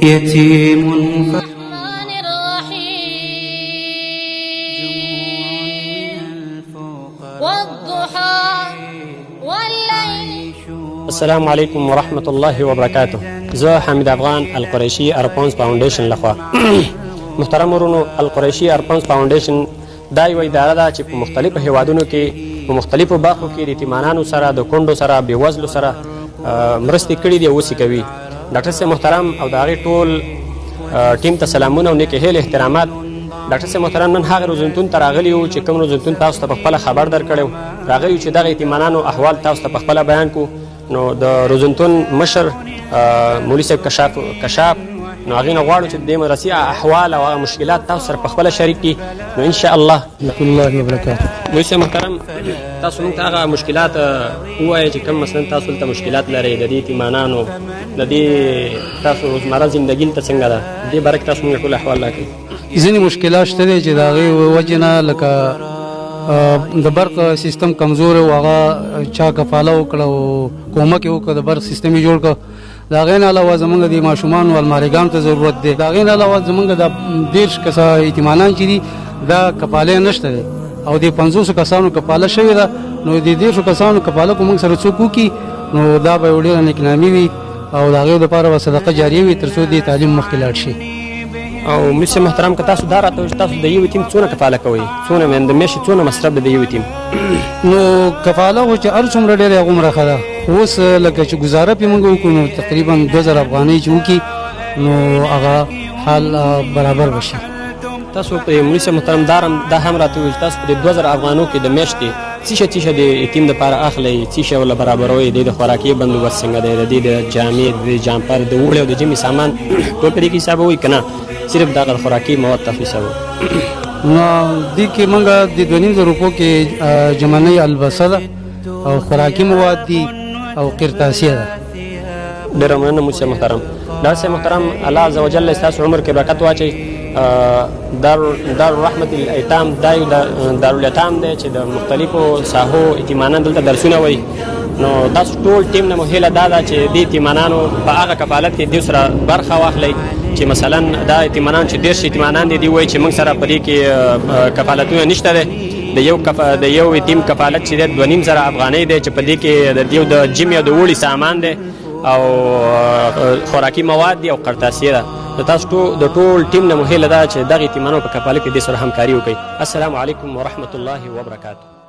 يتيم السلام علیکم ورحمة الله وبرکاته. زه حمید افغان القریشي ارپونز فاونډیشن لخوا محترم ورونو، القریشي ارپونز فاونډیشن دا یوه اداره ده چې په مختلفو هیوادونو کې په مختلفو برخو کې د یتیمانانو سره، د کونډو سره، بېوزلو سره مرستې کړي دي او اوس یې کوي. ډاکټر صاحب محترم او د هغې ټول ټیم ته سلامونه او نیکې هیلې احترامات. ډاکټر صاحب محترم نن هغه روزنتون ته راغلي یو چې کوم روزنتون تاسو ته په خپله خبر درکړی و. راغلي یو چې دغه یتیمانانو احوال تاسو ته په خپله بیان کړو. نو د روزنتون مشر مولوي صاحب کشاف نو هغې نه غواړو چې د دې مدرسې احوال او هغه مشکلات تاسو سره په خپله شریک کړي. نو انشاءالله رحمة الله وبرکاته. مولوي صاحب محترم تاسو موږ ته هغه مشکلات ووایئ چې کوم مثلا تاسو دلته مشکلات لرئ د دې یتیمانانو د دې تاسو روزمره زندګي دلته څنګه ده، د دې باره کې تاسو موږ ټول احوال راکړئ. ځینې مشکلات شته دی چې د هغې وجې نه لکه د برق سیستم کمزور و، هغه چا کفاله وکړه او کومک یې وکړه، د برق سیستم یې جوړ کړه. د هغې نه علاوه زمونږ د ماشومانو المارېګانو ته ضرورت دی. د هغې نه علاوه زمونږ د 30 کسه یتیمانان چې دي دا کفاله نشته دی او د 500 کسانو کفاله شوې ده. نو د 30 کسانو کفاله کو موږ سره څوک وکړي نو دا به یوه ډېره نیکنامي وي او د هغې دپاره به صدقه جاریه وي تر څو د تعلیم مخکې لاړ شي. او مولوي صاحب محترم که تاسو دا راته وایئ چې تاسو د یو یتیم څونه کفاله کوئ، څونه د میاشتې څونه مصرف دی د یو یتیم؟ نو کفاله خو چې هر څومره ډېره هغومره ښه ده. اوس لکه چې ګزاره پرې موږ وکړو نو تقریبا 2000 افغانۍ چې وکړي نو هغه حال برابر بشي. تاسو په مولوي صاحب محترم دا هم راته ووایئ چې تاسو په دې 2000 افغانو کې د میاشتې څه شی د یتیم دپاره اخلئ، څه شی ورله برابروئ، د خوراکي بندوبست څنګه دی، د دې د جامې، د جامپر، د اوړي او د ژمي سامان ټول په دې کې حسابوئ که نه صرف دغه خوراکي مواد تاسو حسابوئ؟ نو دې کې موږ د 2500 روپو کې جمعنۍ البسه ده او خوراکي مواد دي او قرطاسیه ده. ډېره مننه مولوي صاحب محترم. ډاکټر صاحب محترم الله عز وجل ستاسو عمر کې برکت واچوي. دارالرحمة الایتام دا یو دارالیتام دی چې د مختلفو ساحو یتیمانان دلته درسونه وایي. نو تاسو ټول ټیم نه مو هیله دا ده چې دې یتیمانانو په هغه کفالت کې دوی سره برخه واخلئ چې مثلا دا یتیمانان چې 30 یتیمانان دي دوی وایي چې موږ سره په دې کې کفالتونه نشته دی. د یو یتیم کفالت چې دی 2500 افغانۍ دی چې په دې کې د یو د جمع او د اوړي سامان دی او خوراکي مواد دي او قرطاسیه ده. نو تاسو د ټول ټیم نه مو هیله ده چې دغه یتیمانو په کفالت کې دې سره همکاري وکړئ. السلام علیکم ورحمة الله وبرکاته.